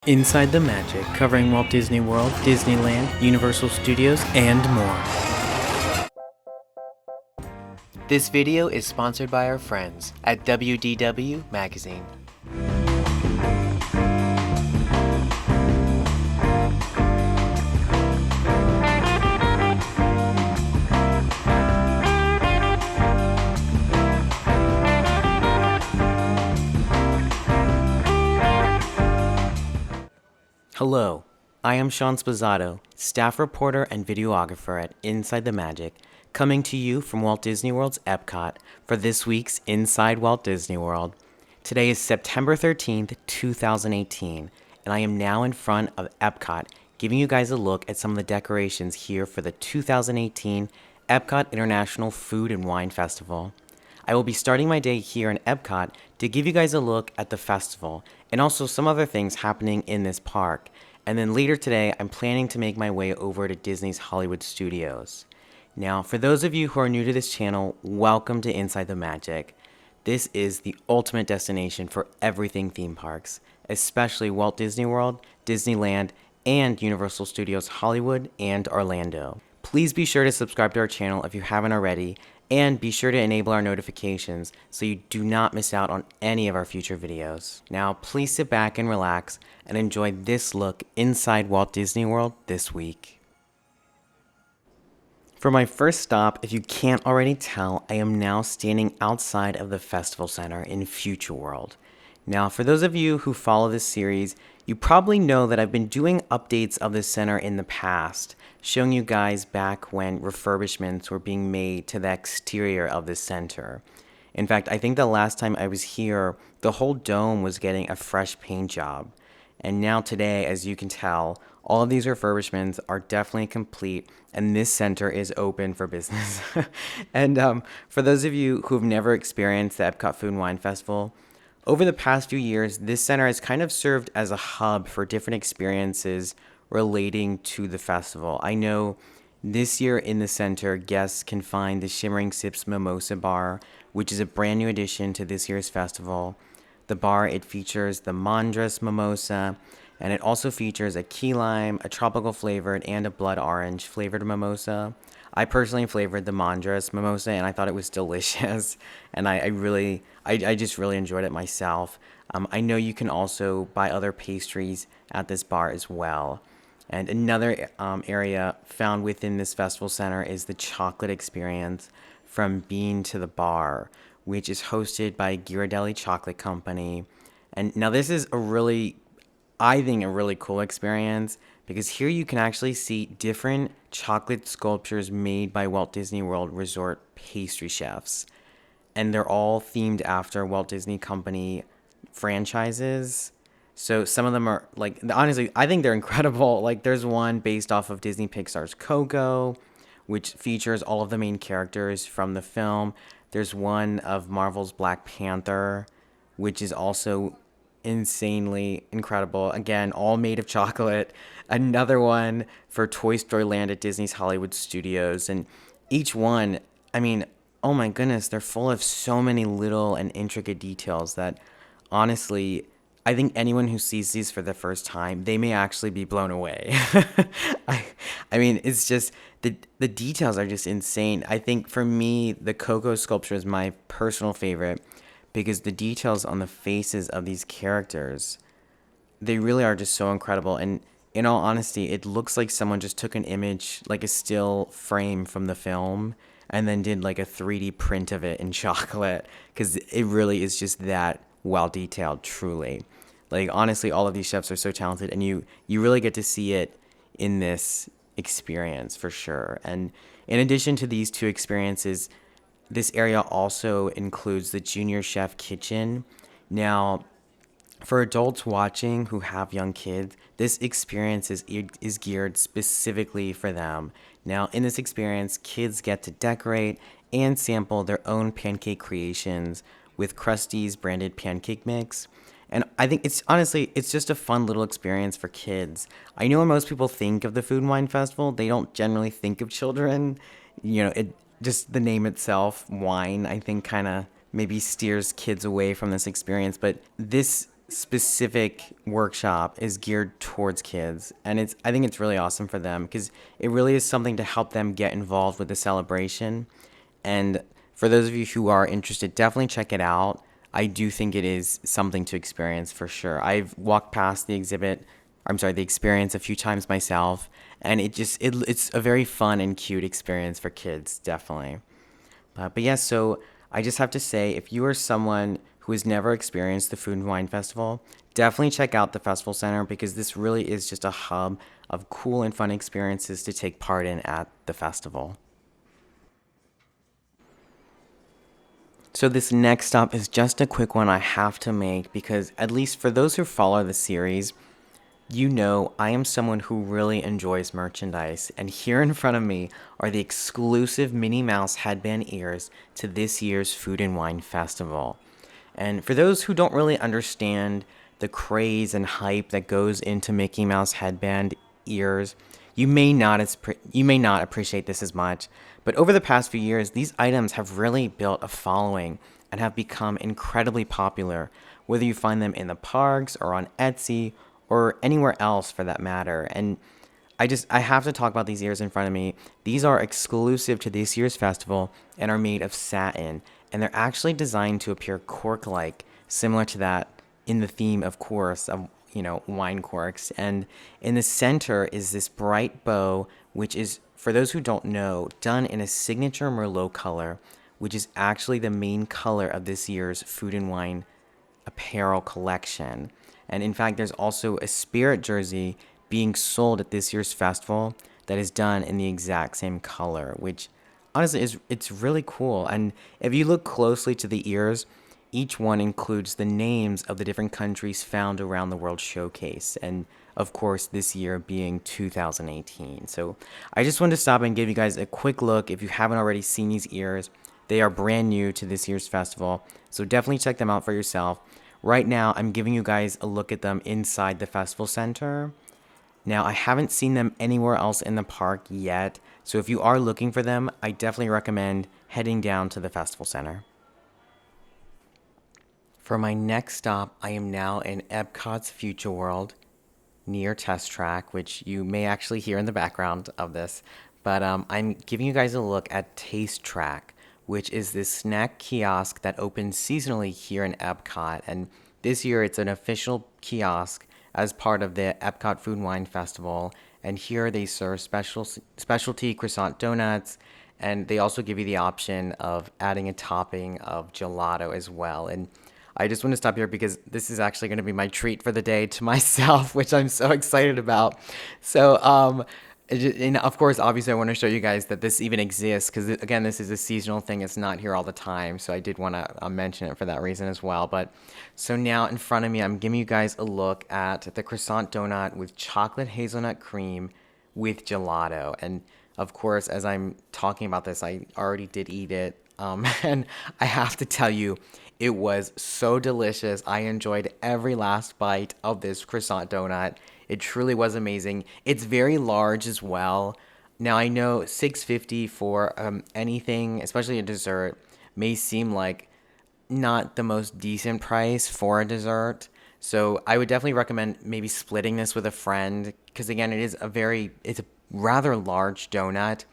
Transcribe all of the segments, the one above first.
Inside the Magic, covering Walt Disney World, Disneyland, Universal Studios, and more. This video is sponsored by our friends at WDW Magazine. Hello, I am Sean Spozzato, staff reporter and videographer at Inside the Magic, coming to you from Walt Disney World's Epcot for this week's Inside Walt Disney World. Today is September 13th, 2018, and I am now in front of Epcot, giving you guys a look at some of the decorations here for the 2018 Epcot International Food and Wine Festival. I will be starting my day here in Epcot to give you guys a look at the festival and also some other things happening in this park. And then later today, I'm planning to make my way over to Disney's Hollywood Studios. Now, for those of you who are new to this channel, welcome to Inside the Magic. This is the ultimate destination for everything theme parks, especially Walt Disney World, Disneyland, and Universal Studios Hollywood and Orlando. Please be sure to subscribe to our channel if you haven't already, and be sure to enable our notifications so you do not miss out on any of our future videos. Now, please sit back and relax and enjoy this look inside Walt Disney World this week. For my first stop, if you can't already tell, I am now standing outside of the Festival Center in Futureworld. Now, for those of you who follow this series, you probably know that I've been doing updates of the center in the past, showing you guys back when refurbishments were being made to the exterior of the center. In fact, I think the last time I was here, the whole dome was getting a fresh paint job. And now today, as you can tell, all of these refurbishments are definitely complete, and this center is open for business. And for those of you who have never experienced the Epcot Food and Wine Festival, over the past few years, this center has kind of served as a hub for different experiences relating to the festival. I know this year in the center, guests can find the Shimmering Sips Mimosa Bar, which is a brand new addition to this year's festival. The bar, it features the Mandras Mimosa, and it also features a key lime, a tropical flavored, and a blood orange flavored mimosa. I personally flavored the Mandras Mimosa, and I thought it was delicious, and I just really enjoyed it myself. I know you can also buy other pastries at this bar as well. And another area found within this festival center is the chocolate experience from Bean to the Bar, which is hosted by Ghirardelli Chocolate Company. And now this is I think, a really cool experience, because here you can actually see different chocolate sculptures made by Walt Disney World Resort pastry chefs. And they're all themed after Walt Disney Company franchises. So some of them are, like, honestly, I think they're incredible. Like, there's one based off of Disney Pixar's Coco, which features all of the main characters from the film. There's one of Marvel's Black Panther, which is also insanely incredible. Again, all made of chocolate. Another one for Toy Story Land at Disney's Hollywood Studios. And each one, I mean, oh my goodness, they're full of so many little and intricate details that, honestly, I think anyone who sees these for the first time, they may actually be blown away. I mean, it's just, the details are just insane. I think for me, the Coco sculpture is my personal favorite, because the details on the faces of these characters, they really are just so incredible. And in all honesty, it looks like someone just took an image, like a still frame from the film, and then did like a 3D print of it in chocolate, because it really is just that well detailed, truly. Like, honestly, all of these chefs are so talented, and you really get to see it in this experience for sure. And in addition to these two experiences, this area also includes the Junior Chef Kitchen. Now, for adults watching who have young kids, this experience is geared specifically for them. Now, in this experience, kids get to decorate and sample their own pancake creations with Krusty's branded pancake mix. And I think it's just a fun little experience for kids. I know when most people think of the Food and Wine Festival, they don't generally think of children. You know, just the name itself, wine, I think kind of maybe steers kids away from this experience. But this specific workshop is geared towards kids, and I think it's really awesome for them because it really is something to help them get involved with the celebration. And for those of you who are interested, definitely check it out. I do think it is something to experience for sure. I've walked past the experience a few times myself, and it's a very fun and cute experience for kids, definitely. But yeah, so I just have to say, if you are someone who has never experienced the Food and Wine Festival, definitely check out the Festival Center because this really is just a hub of cool and fun experiences to take part in at the festival. So this next stop is just a quick one I have to make because at least for those who follow the series, you know I am someone who really enjoys merchandise, and here in front of me are the exclusive Minnie Mouse headband ears to this year's Food and Wine Festival. And for those who don't really understand the craze and hype that goes into Mickey Mouse headband ears, you may not appreciate this as much, but over the past few years, these items have really built a following and have become incredibly popular, whether you find them in the parks or on Etsy or anywhere else for that matter. And I have to talk about these ears in front of me. These are exclusive to this year's festival and are made of satin, and they're actually designed to appear cork-like, similar to that in the theme, of course, of wine corks. And in the center is this bright bow, which is, for those who don't know, done in a signature Merlot color, which is actually the main color of this year's Food and Wine apparel collection. And in fact, there's also a Spirit jersey being sold at this year's festival that is done in the exact same color, which honestly it's really cool. And if you look closely to the ears, each one includes the names of the different countries found around the World Showcase, and of course this year being 2018. So I just wanted to stop and give you guys a quick look. If you haven't already seen these ears, they are brand new to this year's festival, so definitely check them out for yourself. Right now, I'm giving you guys a look at them inside the festival center. Now, I haven't seen them anywhere else in the park yet, so if you are looking for them, I definitely recommend heading down to the festival center. For my next stop, I am now in Epcot's Futureworld near Test Track, which you may actually hear in the background of this. But I'm giving you guys a look at Taste Track, which is this snack kiosk that opens seasonally here in Epcot. And this year it's an official kiosk as part of the Epcot Food Wine Festival. And here they serve specialty croissant donuts, and they also give you the option of adding a topping of gelato as well. And I just want to stop here because this is actually going to be my treat for the day to myself, which I'm so excited about. So, and of course, obviously, I want to show you guys that this even exists because, again, this is a seasonal thing. It's not here all the time. So I did want to mention it for that reason as well. But so now in front of me, I'm giving you guys a look at the croissant donut with chocolate hazelnut cream with gelato. And of course, as I'm talking about this, I already did eat it. And I have to tell you, it was so delicious. I enjoyed every last bite of this croissant donut. It truly was amazing. It's very large as well. Now I know $6.50 for anything, especially a dessert, may seem like not the most decent price for a dessert. So I would definitely recommend maybe splitting this with a friend because again, it's a rather large donut.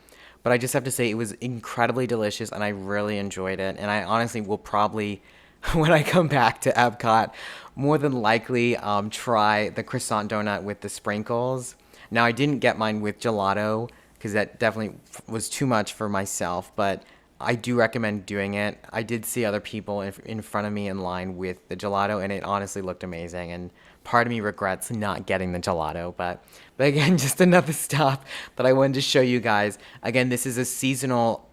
But I just have to say it was incredibly delicious and I really enjoyed it. And I honestly will probably, when I come back to Epcot, more than likely try the croissant donut with the sprinkles. Now, I didn't get mine with gelato because that definitely was too much for myself, but I do recommend doing it. I did see other people in front of me in line with the gelato, and it honestly looked amazing. And part of me regrets not getting the gelato, but again, just another stop that I wanted to show you guys. Again, this is a seasonal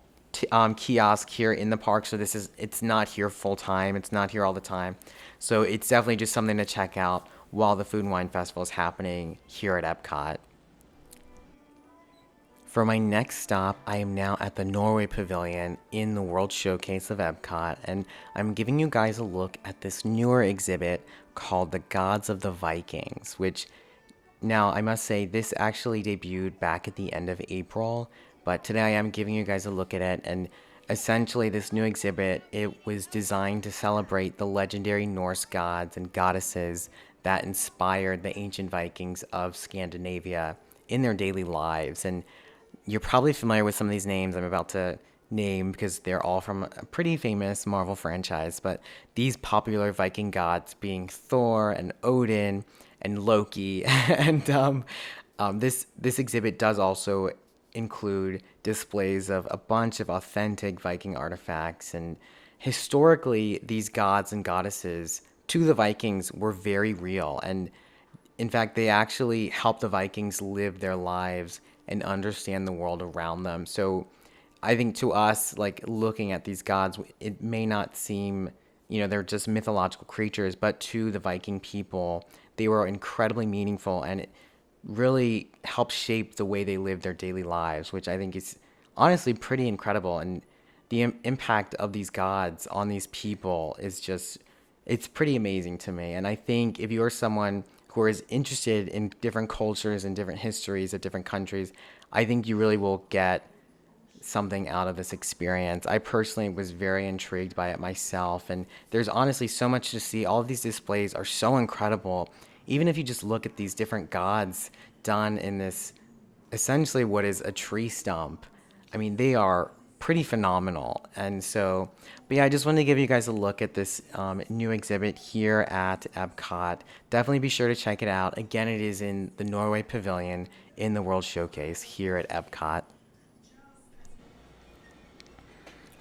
kiosk here in the park, so it's not here full time. It's not here all the time, so it's definitely just something to check out while the Food and Wine Festival is happening here at Epcot. For my next stop, I am now at the Norway Pavilion in the World Showcase of Epcot, and I'm giving you guys a look at this newer exhibit called The Gods of the Vikings, which, now I must say, this actually debuted back at the end of April, but today I am giving you guys a look at it, and Essentially, this new exhibit, it was designed to celebrate the legendary Norse gods and goddesses that inspired the ancient Vikings of Scandinavia in their daily lives. And you're probably familiar with some of these names I'm about to name because they're all from a pretty famous Marvel franchise. But these popular Viking gods being Thor and Odin and Loki, and this exhibit does also include displays of a bunch of authentic Viking artifacts. And historically, these gods and goddesses to the Vikings were very real. And in fact, they actually helped the Vikings live their lives and understand the world around them. So I think to us, like looking at these gods, it may not seem, they're just mythological creatures, but to the Viking people, they were incredibly meaningful and it really helped shape the way they lived their daily lives, which I think is honestly pretty incredible. And the impact of these gods on these people is just, it's pretty amazing to me. And I think if you're someone who is interested in different cultures and different histories of different countries, I think you really will get something out of this experience. I personally was very intrigued by it myself, and there's honestly so much to see. All of these displays are so incredible. Even if you just look at these different gods done in this essentially what is a tree stump, I mean, they are pretty phenomenal. And so, but yeah, I just wanted to give you guys a look at this new exhibit here at Epcot. Definitely be sure to check it out. Again, it is in the Norway Pavilion in the World Showcase here at Epcot.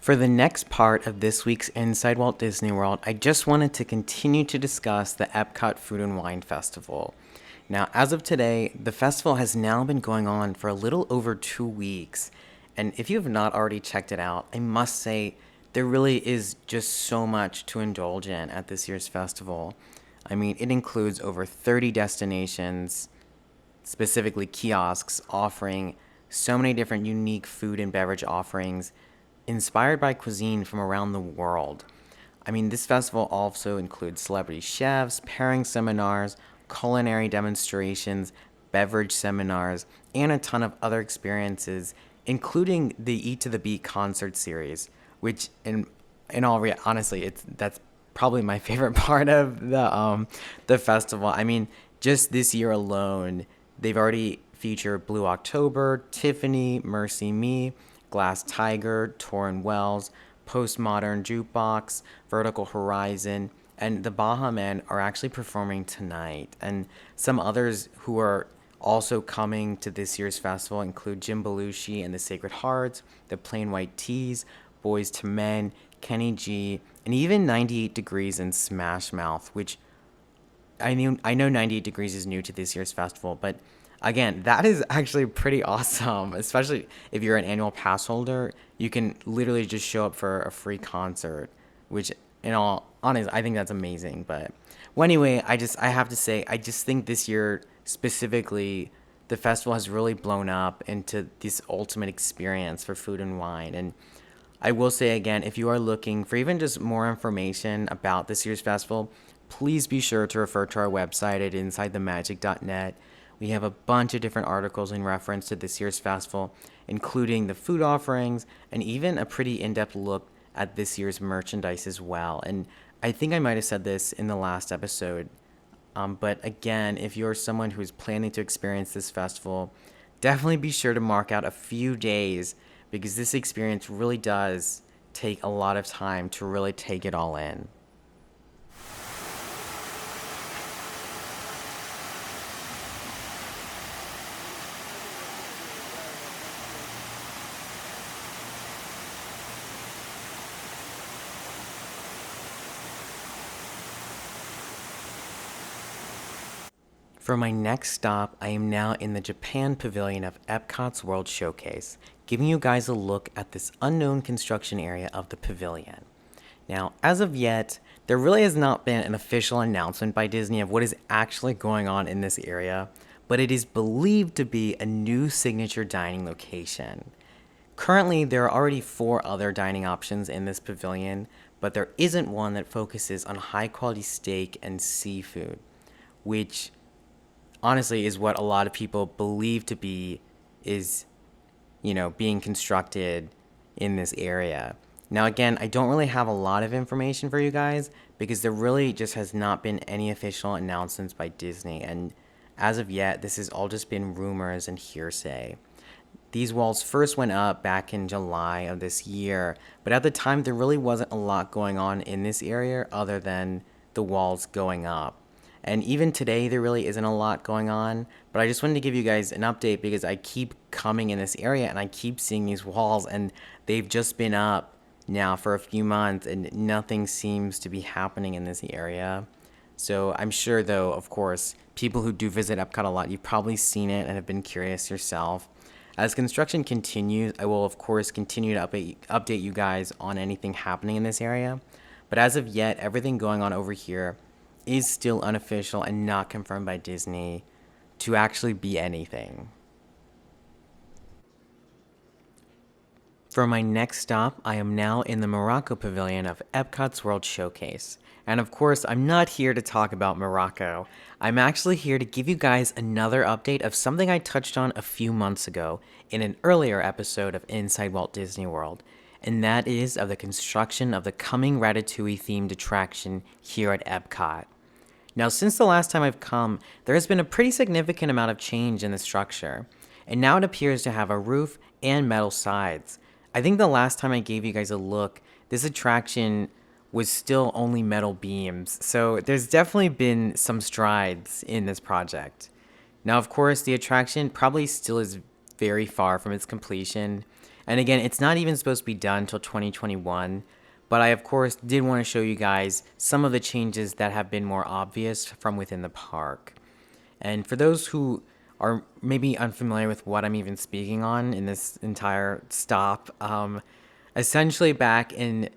For the next part of this week's Inside Walt Disney World, I just wanted to continue to discuss the Epcot Food and Wine Festival. Now, as of today, the festival has now been going on for a little over 2 weeks. And if you have not already checked it out, I must say there really is just so much to indulge in at this year's festival. I mean, it includes over 30 destinations, specifically kiosks, offering so many different unique food and beverage offerings inspired by cuisine from around the world. I mean, this festival also includes celebrity chefs, pairing seminars, culinary demonstrations, beverage seminars, and a ton of other experiences, including the Eat to the Beat concert series, which honestly, that's probably my favorite part of the festival. I mean, just this year alone, they've already featured Blue October, Tiffany, Mercy Me, Glass Tiger, Torrin Wells, Postmodern Jukebox, Vertical Horizon, and the Baha Men are actually performing tonight. And some others who are also coming to this year's festival include Jim Belushi and the Sacred Hearts, the Plain White Tees, Boys to Men, Kenny G, and even 98 Degrees and Smash Mouth, which I know 98 Degrees is new to this year's festival, but again, that is actually pretty awesome, especially if you're an annual pass holder. You can literally just show up for a free concert, which in all honesty, I think that's amazing. But well, anyway, I have to say, I just think this year specifically, the festival has really blown up into this ultimate experience for food and wine. And I will say again, if you are looking for even just more information about this year's festival, please be sure to refer to our website at insidethemagic.net. We have a bunch of different articles in reference to this year's festival, including the food offerings and even a pretty in-depth look at this year's merchandise as well. And I think I might have said this in the last episode, but again, if you're someone who's planning to experience this festival, definitely be sure to mark out a few days because this experience really does take a lot of time to really take it all in. For my next stop, I am now in the Japan Pavilion of Epcot's World Showcase, giving you guys a look at this unknown construction area of the pavilion. Now, as of yet, there really has not been an official announcement by Disney of what is actually going on in this area, but it is believed to be a new signature dining location. Currently, there are already 4 other dining options in this pavilion, but there isn't one that focuses on high-quality steak and seafood, which honestly is what a lot of people believe to be is, being constructed in this area. Now again, I don't really have a lot of information for you guys because there really just has not been any official announcements by Disney, and as of yet, this has all just been rumors and hearsay. These walls first went up back in July of this year, but at the time there really wasn't a lot going on in this area other than the walls going up. And even today there really isn't a lot going on, but I just wanted to give you guys an update because I keep coming in this area and I keep seeing these walls, and they've just been up now for a few months and nothing seems to be happening in this area. So I'm sure though, of course, people who do visit Epcot a lot, you've probably seen it and have been curious yourself. As construction continues, I will of course continue to update you guys on anything happening in this area. But as of yet, everything going on over here is still unofficial and not confirmed by Disney to actually be anything. For my next stop, I am now in the Morocco Pavilion of Epcot's World Showcase. And of course, I'm not here to talk about Morocco. I'm actually here to give you guys another update of something I touched on a few months ago in an earlier episode of Inside Walt Disney World, and that is of the construction of the coming Ratatouille themed attraction here at Epcot. Now, since the last time I've come, there has been a pretty significant amount of change in the structure, and now it appears to have a roof and metal sides. I think the last time I gave you guys a look, this attraction was still only metal beams, so there's definitely been some strides in this project. Now, of course, the attraction probably still is very far from its completion, and again, it's not even supposed to be done until 2021, but I, of course, did want to show you guys some of the changes that have been more obvious from within the park. And for those who are maybe unfamiliar with what I'm even speaking on in this entire stop, essentially back in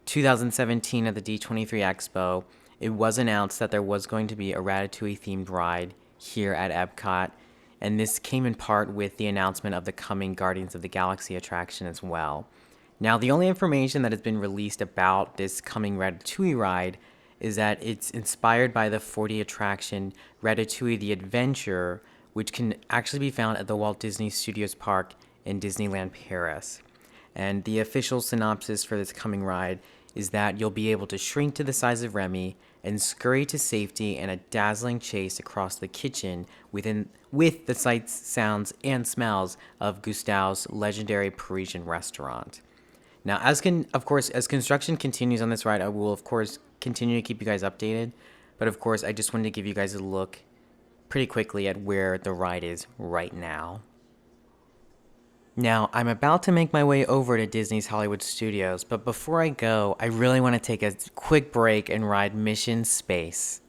2017 at the D23 Expo, it was announced that there was going to be a Ratatouille themed ride here at Epcot, and this came in part with the announcement of the coming Guardians of the Galaxy attraction as well. Now, the only information that has been released about this coming Ratatouille ride is that it's inspired by the 4D attraction Ratatouille the Adventure, which can actually be found at the Walt Disney Studios Park in Disneyland Paris. And the official synopsis for this coming ride is that you'll be able to shrink to the size of Remy and scurry to safety in a dazzling chase across the kitchen with the sights, sounds, and smells of Gusteau's legendary Parisian restaurant. Now, as construction continues on this ride, I will, of course, continue to keep you guys updated. But, of course, I just wanted to give you guys a look pretty quickly at where the ride is right now. Now, I'm about to make my way over to Disney's Hollywood Studios, but before I go, I really want to take a quick break and ride Mission Space.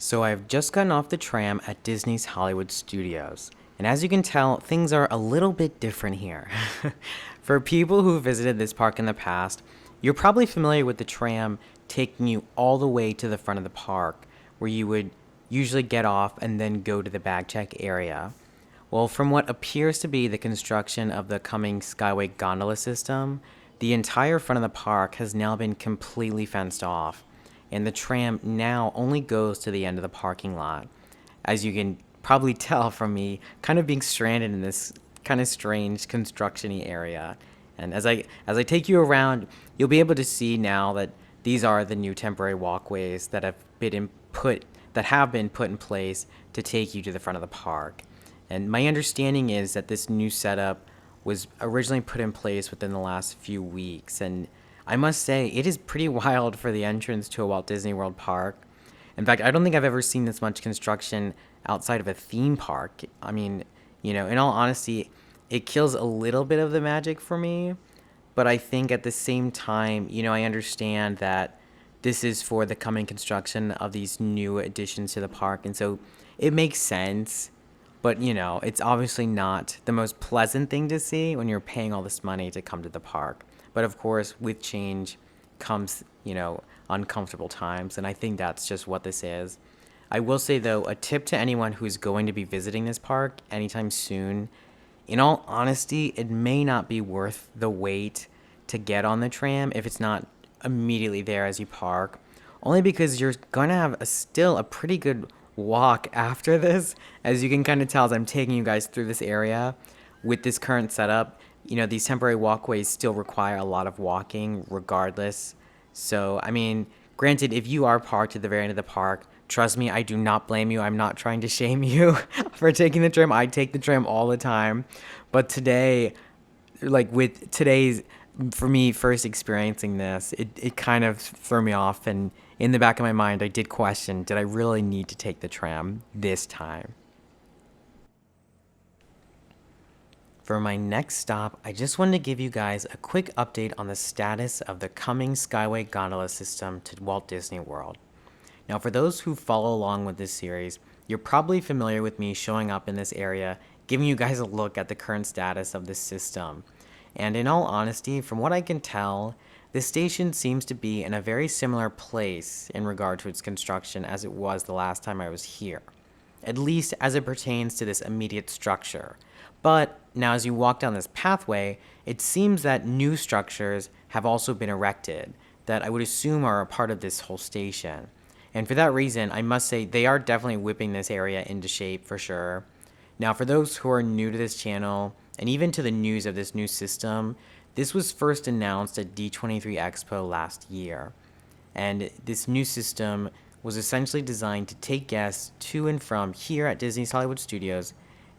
So I've just gotten off the tram at Disney's Hollywood Studios. And as you can tell, things are a little bit different here. For people who visited this park in the past, you're probably familiar with the tram taking you all the way to the front of the park, where you would usually get off and then go to the bag check area. Well, from what appears to be the construction of the coming Skyway Gondola System, the entire front of the park has now been completely fenced off, and the tram now only goes to the end of the parking lot. As you can probably tell from me kind of being stranded in this kind of strange construction-y area. And as I take you around, you'll be able to see now that these are the new temporary walkways that have been put in place to take you to the front of the park. And my understanding is that this new setup was originally put in place within the last few weeks, and I must say it is pretty wild for the entrance to a Walt Disney World park. In fact, I don't think I've ever seen this much construction outside of a theme park. I mean, in all honesty, it kills a little bit of the magic for me, but I think at the same time, I understand that this is for the coming construction of these new additions to the park, and so it makes sense. But, it's obviously not the most pleasant thing to see when you're paying all this money to come to the park. But of course, with change comes, uncomfortable times, and I think that's just what this is. I will say, though, a tip to anyone who's going to be visiting this park anytime soon, in all honesty, it may not be worth the wait to get on the tram if it's not immediately there as you park, only because you're going to have still a pretty good walk after this. As you can kind of tell as I'm taking you guys through this area with this current setup, these temporary walkways still require a lot of walking regardless. So, I mean, granted, if you are parked at the very end of the park, trust me, I do not blame you. I'm not trying to shame you for taking the tram. I take the tram all the time. But today, with today's, for me, first experiencing this, it kind of threw me off, and in the back of my mind, I did question, did I really need to take the tram this time? For my next stop, I just wanted to give you guys a quick update on the status of the coming Skyway Gondola System to Walt Disney World. Now, for those who follow along with this series, you're probably familiar with me showing up in this area, giving you guys a look at the current status of this system. And in all honesty, from what I can tell, this station seems to be in a very similar place in regard to its construction as it was the last time I was here, at least as it pertains to this immediate structure. But now as you walk down this pathway, it seems that new structures have also been erected that I would assume are a part of this whole station. And for that reason, I must say they are definitely whipping this area into shape for sure. Now, for those who are new to this channel, and even to the news of this new system, this was first announced at D23 Expo last year. And this new system was essentially designed to take guests to and from here at Disney's Hollywood Studios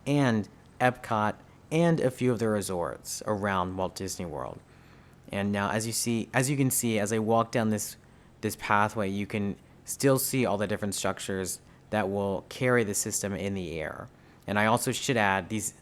and Epcot and a few of the resorts around Walt Disney World. And now as you can see, as I walk down this pathway, you can still see all the different structures that will carry the system in the air. And I also should add, these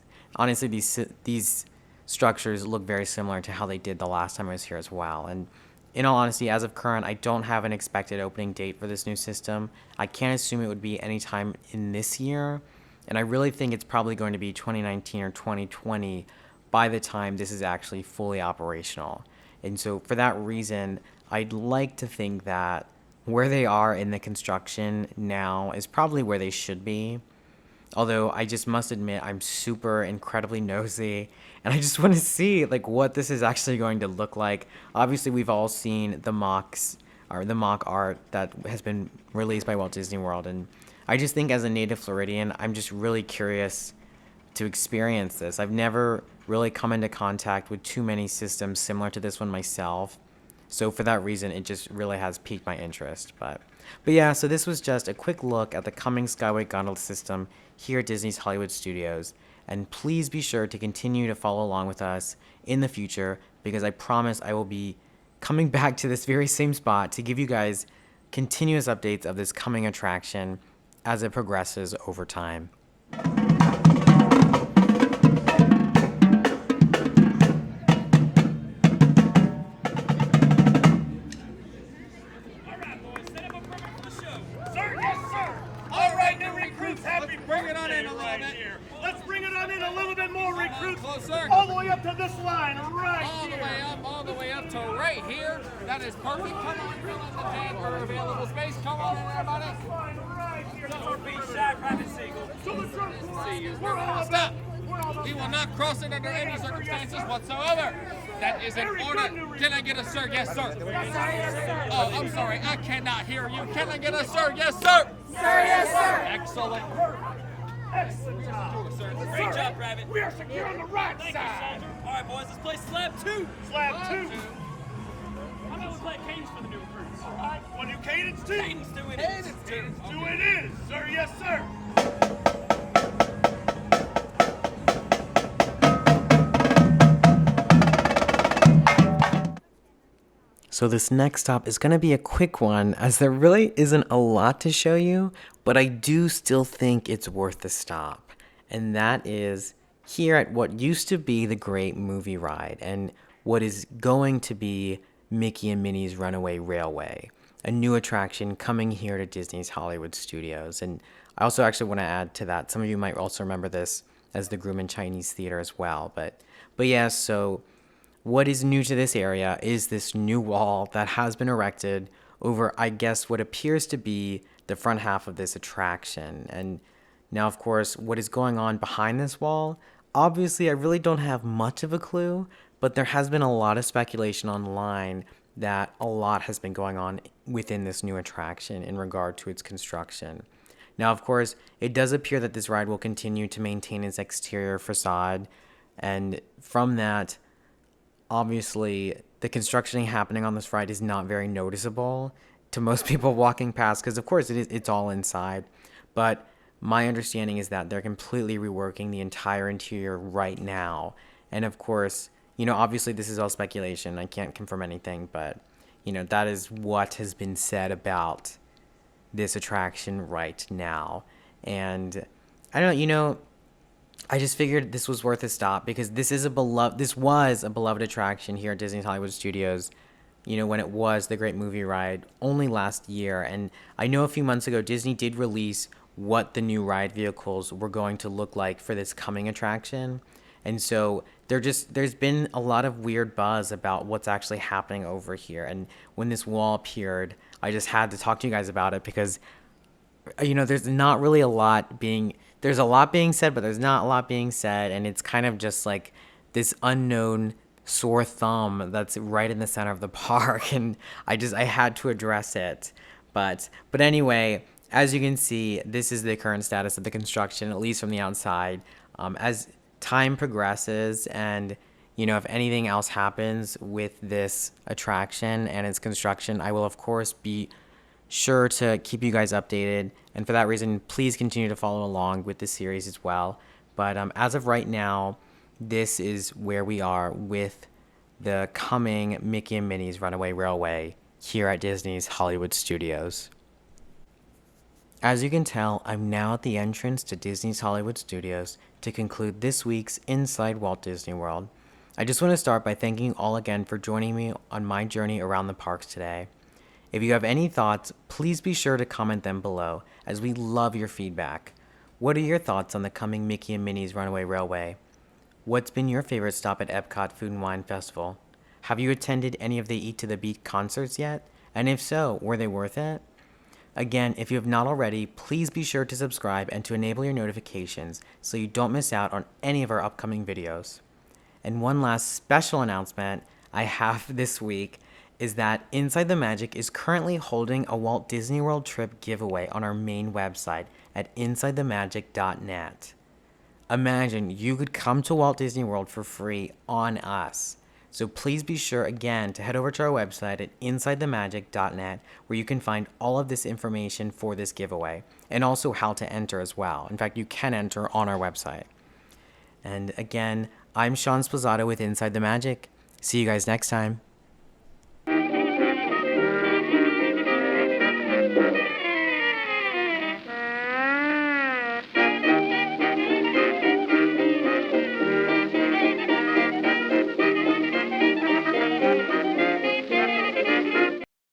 structures look very similar to how they did the last time I was here as well. And in all honesty, as of current, I don't have an expected opening date for this new system. I can't assume it would be anytime in this year, and I really think it's probably going to be 2019 or 2020 by the time this is actually fully operational. And so for that reason, I'd like to think that where they are in the construction now is probably where they should be. Although I just must admit I'm super incredibly nosy, and I just want to see what this is actually going to look like. Obviously, we've all seen the mock art that has been released by Walt Disney World, and I just think as a native Floridian, I'm just really curious to experience this. I've never really come into contact with too many systems similar to this one myself, so for that reason, it just really has piqued my interest. But yeah, so this was just a quick look at the coming Skyway Gondola System here at Disney's Hollywood Studios. And please be sure to continue to follow along with us in the future, because I promise I will be coming back to this very same spot to give you guys continuous updates of this coming attraction as it progresses over time. fruits Closer. all the way up to this line right here. All the way up to right here. That is perfect. Come on, fill in the tent for available space. Come on in, everybody. This line right here. Don't be shy, Private Seagull. So the drum corps, we're all Stop. about We will not cross it under any circumstances whatsoever. That is an order. Can I get a sir? Yes, sir. Oh, I'm sorry. I cannot hear you. Can I get a sir? Yes, sir. Sir, yes, sir. Excellent. excellent job. Great job, Private. We are secure on the right side. All right, boys, let's play slab 2. Slab 2. How about we play cadence for the new recruits? All right, what do cadence 2? Cadence 2 it is. Cadence 2 it is, sir. Yes, sir. So this next stop is going to be a quick one, as there really isn't a lot to show you, but I do still think it's worth the stop. And that is here at what used to be the Great Movie Ride and what is going to be Mickey and Minnie's Runaway Railway, a new attraction coming here to Disney's Hollywood Studios. And I also actually want to add to that, some of you might also remember this as the Grumman Chinese Theater as well. But yeah, so what is new to this area is this new wall that has been erected over, I guess, what appears to be the front half of this attraction. And now, of course, what is going on behind this wall, obviously I really don't have much of a clue, but there has been a lot of speculation online that a lot has been going on within this new attraction in regard to its construction. Now, of course, it does appear that this ride will continue to maintain its exterior facade, and from that, obviously, the construction happening on this ride is not very noticeable to most people walking past because, of course, it's all inside. But my understanding is that they're completely reworking the entire interior right now. And, of course, obviously this is all speculation. I can't confirm anything, but, that is what has been said about this attraction right now. And I don't know, I just figured this was worth a stop because this was a beloved attraction here at Disney's Hollywood Studios, when it was the Great Movie Ride only last year. And I know a few months ago, Disney did release what the new ride vehicles were going to look like for this coming attraction. And so there's been a lot of weird buzz about what's actually happening over here. And when this wall appeared, I just had to talk to you guys about it because, there's not really a lot being... There's a lot being said, but there's not a lot being said, and it's kind of just like this unknown sore thumb that's right in the center of the park, and I had to address it. But anyway, as you can see, this is the current status of the construction, at least from the outside. As time progresses and, if anything else happens with this attraction and its construction, I will, of course, be sure to keep you guys updated, and for that reason, please continue to follow along with the series as well. But as of right now, this is where we are with the coming Mickey and Minnie's Runaway Railway here at Disney's Hollywood Studios. As you can tell, I'm now at the entrance to Disney's Hollywood Studios to conclude this week's Inside Walt Disney World. I just want to start by thanking you all again for joining me on my journey around the parks today. If you have any thoughts, please be sure to comment them below, as we love your feedback. What are your thoughts on the coming Mickey and Minnie's Runaway Railway? What's been your favorite stop at Epcot Food Wine Festival? Have you attended any of the Eat to the Beat concerts yet? And if so, were they worth it? Again, if you have not already, please be sure to subscribe and to enable your notifications so you don't miss out on any of our upcoming videos. And one last special announcement I have this week is that Inside the Magic is currently holding a Walt Disney World trip giveaway on our main website at InsideTheMagic.net. Imagine you could come to Walt Disney World for free on us. So please be sure again to head over to our website at InsideTheMagic.net, where you can find all of this information for this giveaway and also how to enter as well. In fact, you can enter on our website. And again, I'm Sean Sposato with Inside the Magic. See you guys next time.